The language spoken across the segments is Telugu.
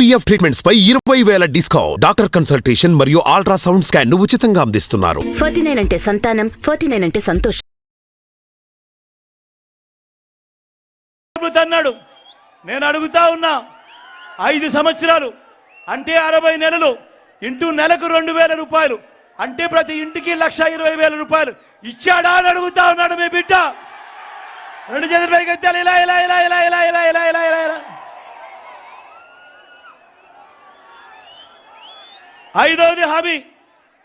IVF ట్రీట్మెంట్స్ పై 20,000 డిస్కౌంట్. డాక్టర్ కన్సల్టేషన్ మరియు అల్ట్రాసౌండ్ స్కాన్ ఉచితంగా అందిస్తున్నారు. 49 అంటే సంతానం, 49 అంటే సంతోషం. అన్నాడు. నేను అడుగుతా ఉన్నా, 5 సంవత్సరాలు అంటే 60 నెలలు ఇంటూ నెలకు 2,000 రూపాయలు అంటే ప్రతి ఇంటికి 1,20,000 రూపాయలు ఇచ్చాడా అని అడుగుతా ఉన్నాడు మీ బిడ్డ. 2 చేతులు పైకి ఎత్తాలి. ఇలా ఇలా ఇలా ఇలా ఇలా ఇలా ఇలా ఇలా ఇలా ఇలా. 5వది హామీ,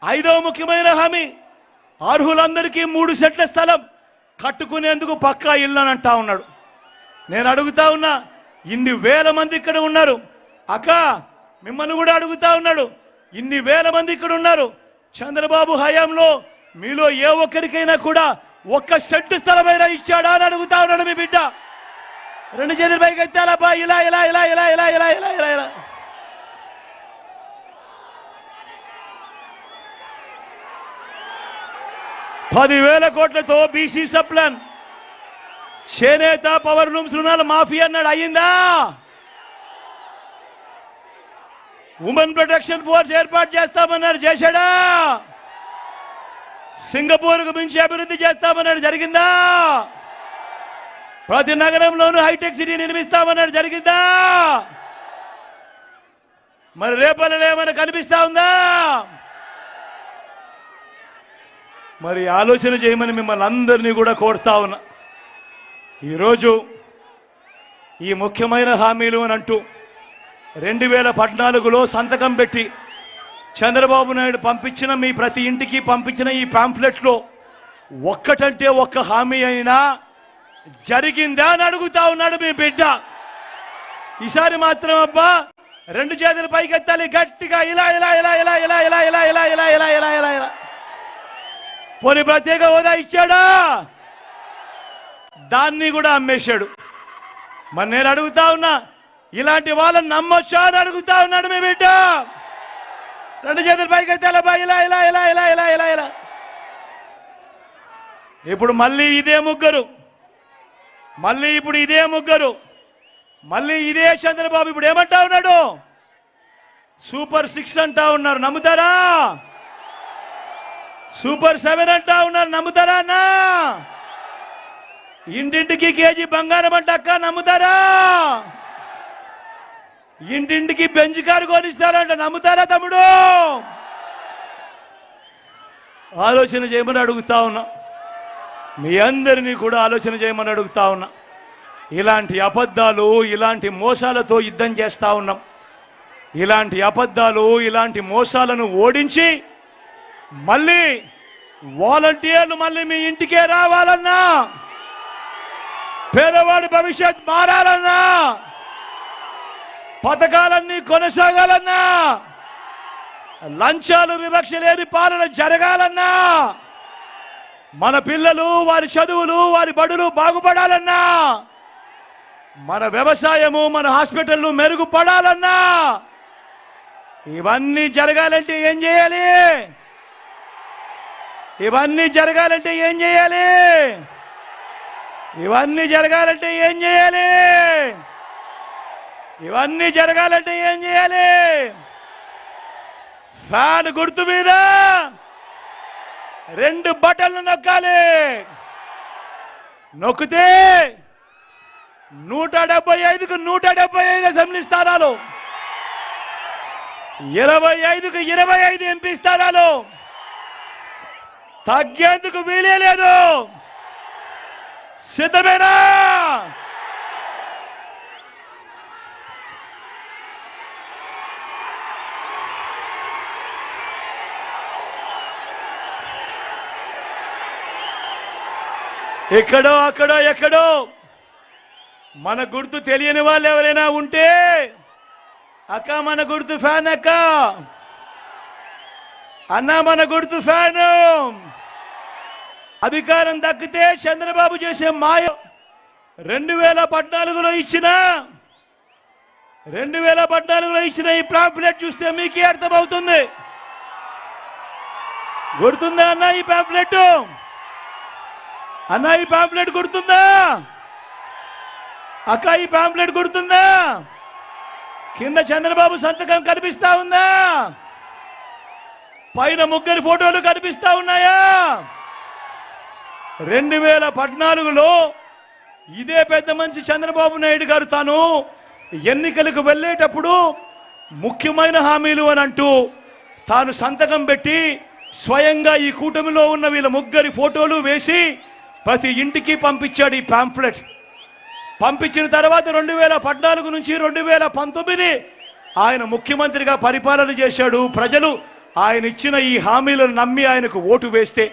5వ ముఖ్యమైన హామీ, అర్హులందరికీ 3 సెంట్ల స్థలం కట్టుకునేందుకు పక్కా ఇల్లు అని అంటా ఉన్నాడు. నేను అడుగుతా ఉన్నా, ఇన్ని వేల మంది ఇక్కడ ఉన్నారు అక్క, మిమ్మల్ని కూడా అడుగుతా ఉన్నాడు, ఇన్ని వేల మంది ఇక్కడ ఉన్నారు. చంద్రబాబు హయాంలో మీలో ఏ ఒక్కరికైనా కూడా 1 సెంటు స్థలమైనా ఇచ్చాడా అని అడుగుతా ఉన్నాడు మీ బిడ్డ. 2 చేతులు పైకి ఎత్తాలబ్బా. ఇలా ఇలా ఇలా ఇలా ఇలా ఇలా ఇలా ఇలా ఇలా. 10,000 కోట్లతో బీసీ సప్లాన్, చేనేత, పవర్ లూమ్స్ రుణాల మాఫీ అన్నాడు. అయ్యిందా? ఉమెన్ ప్రొటెక్షన్ ఫోర్స్ ఏర్పాటు చేస్తామన్నాడు. చేశాడా? సింగపూర్కు మించి అభివృద్ధి చేస్తామన్నాడు. జరిగిందా? ప్రతి నగరంలోనూ హైటెక్ సిటీ నిర్మిస్తామన్నాడు. జరిగిందా? మరి రేపల్లో ఏమైనా కనిపిస్తా ఉందా? మరి ఆలోచన చేయమని మిమ్మల్ని అందరినీ కూడా కోరుతా ఉన్నా. ఈరోజు ఈ ముఖ్యమైన హామీలు అని అంటూ 2014లో సంతకం పెట్టి చంద్రబాబు నాయుడు పంపించిన, మీ ప్రతి ఇంటికి పంపించిన ఈ పాంఫ్లెట్లో ఒక్కటంటే ఒక్క హామీ అయినా జరిగిందా అని అడుగుతా ఉన్నాడు మీ బిడ్డ. ఈసారి మాత్రం అబ్బా 2 చేతులు పైకెత్తాలి గట్టిగా. ఇలా ఇలా ఇలా ఇలా ఇలా ఇలా ఇలా ఇలా ఇలా ఇలా ఇలా ఇలా ఇలా. పోనీ ప్రత్యేక హోదా ఇచ్చాడా? దాన్ని కూడా అమ్మేశాడు. మరి నేను అడుగుతా ఉన్నా, ఇలాంటి వాళ్ళని నమ్మొచ్చా అని అడుగుతా ఉన్నాడు మీ బిడ్డ. 2 చేతులు పైకెత్తాలబ్బా. ఇలా ఇలా ఇలా ఇలా ఇలా ఇలా ఇలా. ఇప్పుడు మళ్ళీ ఇదే ముగ్గురు, మళ్ళీ ఇప్పుడు ఇదే ముగ్గురు, మళ్ళీ ఇదే చంద్రబాబు ఇప్పుడు ఏమంటా ఉన్నాడు? సూపర్ 6 అంటా ఉన్నారు. నమ్ముతారా? సూపర్ 7 అంటా ఉన్నారు. నమ్ముతారా అన్నా? ఇంటింటికి కేజీ బంగారం అంట అక్క, నమ్ముతారా? ఇంటింటికి బెంచ్ కారు కొనిస్తారంట. నమ్ముతారా తమ్ముడు? ఆలోచన చేయమని అడుగుతా ఉన్నా. మీ అందరినీ కూడా ఆలోచన చేయమని అడుగుతా ఉన్నా. ఇలాంటి అబద్ధాలు, ఇలాంటి మోసాలతో యుద్ధం చేస్తా ఉన్నాం. ఇలాంటి అబద్ధాలు, ఇలాంటి మోసాలను ఓడించి మళ్ళీ వాలంటీర్లు మళ్ళీ మీ ఇంటికే రావాలన్నా, పేదవాడి భవిష్యత్ మారాలన్నా, పథకాలన్నీ కొనసాగాలన్నా, లంచాలు వివక్ష లేని పాలన జరగాలన్నా, మన పిల్లలు, వారి చదువులు, వారి బడులు బాగుపడాలన్నా, మన వ్యవసాయము, మన హాస్పిటళ్లు మెరుగుపడాలన్నా, ఇవన్నీ జరగాలంటే ఏం చేయాలి? ఇవన్నీ జరగాలంటే ఏం చేయాలి? ఇవన్నీ జరగాలంటే ఏం చేయాలి? ఇవన్నీ జరగాలంటే ఏం చేయాలి? ఫ్యాన్ గుర్తు మీద 2 బటన్లు నొక్కాలి. నొక్కితే 175కు 175 అసెంబ్లీ స్థానాలు, 25కు 25 ఎంపీ స్థానాలు, తగ్గేందుకు వీలే లేదు. సిద్ధమేనా? ఎక్కడో అక్కడో ఎక్కడో మన గుర్తు తెలియని వాళ్ళు ఎవరైనా ఉంటే, అక్క మన గుర్తు ఫ్యాన్, అక్క అన్న మన గుర్తు ఫ్యాను. అధికారం దక్కితే చంద్రబాబు చేసే మాయ 2014లో ఇచ్చిన ఈ పాంఫ్లెట్ చూస్తే మీకే అర్థమవుతుంది. గుర్తుందా అన్న ఈ పాంఫ్లెట్? అన్న ఈ పాంఫ్లెట్ గుర్తుందా? అక్క ఈ పాంఫ్లెట్ గుర్తుందా? కింద చంద్రబాబు సంతకం కనిపిస్తా ఉందా? పైన ముగ్గురి ఫోటోలు కనిపిస్తా ఉన్నాయా? 2014లో ఇదే పెద్ద మనిషి చంద్రబాబు నాయుడు గారు తాను ఎన్నికలకు వెళ్ళేటప్పుడు ముఖ్యమైన హామీలు అని అంటూ తాను సంతకం పెట్టి స్వయంగా ఈ కూటమిలో ఉన్న వీళ్ళ ముగ్గురి ఫోటోలు వేసి ప్రతి ఇంటికి పంపించాడు ఈ పాంఫ్లెట్. పంపించిన తర్వాత 2014 నుంచి 2019 ఆయన ముఖ్యమంత్రిగా పరిపాలన చేశాడు. ప్రజలు ఆయన ఇచ్చిన ఈ హామీలను నమ్మి ఆయనకు ఓటు వేస్తే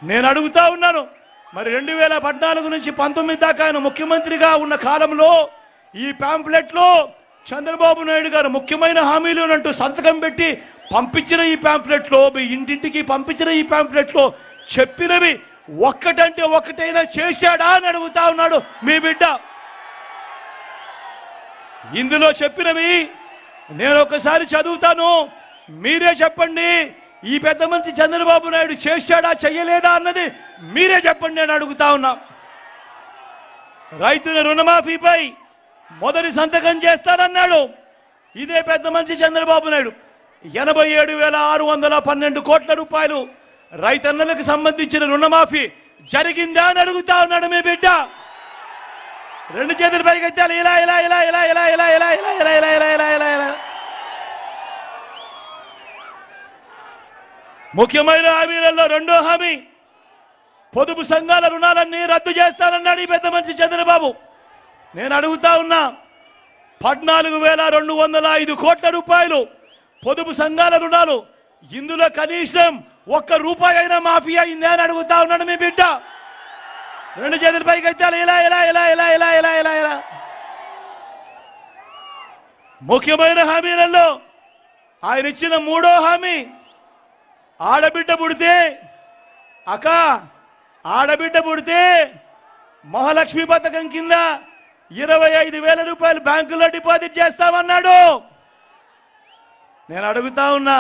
నేను అడుగుతా ఉన్నాను, మరి 2014 నుంచి 19 దాకా ఆయన ముఖ్యమంత్రిగా ఉన్న కాలంలో ఈ పాంఫ్లెట్లో చంద్రబాబు నాయుడు గారు ముఖ్యమైన హామీలు అంటూ సంతకం పెట్టి పంపించిన ఈ పాంఫ్లెట్లో, మీ ఇంటింటికి పంపించిన ఈ పాంఫ్లెట్లో చెప్పినవి ఒక్కటంటే ఒక్కటైనా చేశాడా అని అడుగుతా ఉన్నాడు మీ బిడ్డ. ఇందులో చెప్పినవి నేను ఒకసారి చదువుతాను, మీరే చెప్పండి. ఈ పెద్ద మంచి చంద్రబాబు నాయుడు చేశాడా చెయ్యలేదా అన్నది మీరే చెప్పండి నేను అడుగుతా ఉన్నా. రైతుల రుణమాఫీపై మొదటి సంతకం చేస్తానన్నాడు ఇదే పెద్ద మంచి చంద్రబాబు నాయుడు. 87,612 కోట్ల రూపాయలు రైతన్నలకు సంబంధించిన రుణమాఫీ జరిగిందా అని అడుగుతా ఉన్నాడు మీ బిడ్డ. రెండు చేతులు పైకెత్తాలి, ఇలా ఇలా ఇలా ఇలా ఇలా ఇలా ఇలా ఇలా ఇలా ఇలా ఇలా ఇలా ఇలా ఇలా. ముఖ్యమైన హామీలలో రెండో హామీ పొదుపు సంఘాల రుణాలన్నీ రద్దు చేస్తానన్నాడు ఈ పెద్ద మనిషి చంద్రబాబు. నేను అడుగుతా ఉన్నా, 14,205 కోట్ల రూపాయలు పొదుపు సంఘాల రుణాలు, ఇందులో కనీసం ₹1 అయినా మాఫీ అయిందే అని అడుగుతా ఉన్నాడు మీ బిడ్డ. రెండు చేతుల పైకి ఎత్తాలి, ఇలా ఇలా ఇలా ఇలా ఇలా ఇలా ఇలా ఇలా. ముఖ్యమైన హామీలలో ఆయన ఇచ్చిన మూడో హామీ, ఆడబిడ్డ పుడితే ఆడబిడ్డ పుడితే మహాలక్ష్మి పథకం కింద 25,000 రూపాయలు బ్యాంకులో డిపాజిట్ చేస్తామన్నాడు. నేను అడుగుతా ఉన్నా,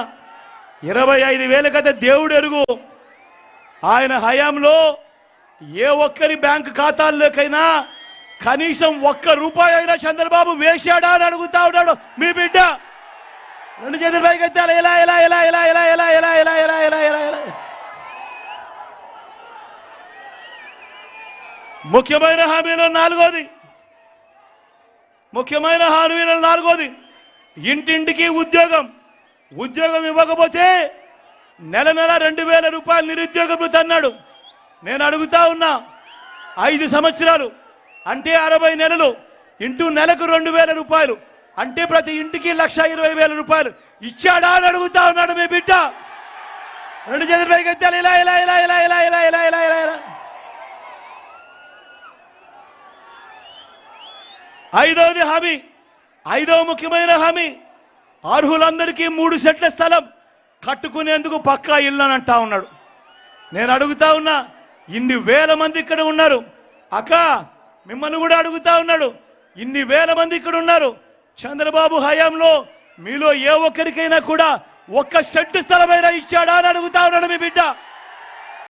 25,000 కదా దేవుడు ఎరుగు. ఆయన హయాంలో ఏ ఒక్కరి బ్యాంకు ఖాతాల్లోకైనా కనీసం ₹1 అయినా చంద్రబాబు వేశాడా అని అడుగుతా ఉన్నాడు మీ బిడ్డ. రెండు చేతుల పైకి ఎత్తాలి, ఇలా ఇలా ఇలా ఇలా ఇలా ఇలా ఇలా ఇలా ఇలా ఇలా ఇలా ఇలా. ముఖ్యమైన హామీలో నాలుగోది ఇంటింటికి ఉద్యోగం ఇవ్వకపోతే నెల 2,000 రూపాయలు నిరుద్యోగ భృతి అన్నాడు. నేను అడుగుతా ఉన్నా, 5 సంవత్సరాలు అంటే 60 నెలలు ఇంటూ నెలకు 2,000 రూపాయలు అంటే ప్రతి ఇంటికి 1,20,000 రూపాయలు ఇచ్చాడా అని అడుగుతా ఉన్నాడు మీ బిడ్డ. రెండు చేతుల పైకి ఎత్తాలి, ఇలా ఇలా ఇలా ఇలా ఇలా ఇలా ఇలా ఇలా ఇలా ఇలా. ఐదవ ముఖ్యమైన హామీ, అర్హులందరికీ 3 సెట్ల స్థలం కట్టుకునేందుకు పక్కా ఇల్లు అని అంటా ఉన్నాడు. నేను అడుగుతా ఉన్నా, ఇన్ని వేల మంది ఇక్కడ ఉన్నారు అక్క, మిమ్మల్ని కూడా అడుగుతా ఉన్నాడు, ఇన్ని వేల మంది ఇక్కడ ఉన్నారు. చంద్రబాబు హయాంలో మీలో ఏ ఒక్కరికైనా కూడా 1 సెంటు స్థలమైనా ఇచ్చాడా అని అడుగుతా ఉన్నాడు మీ బిడ్డ.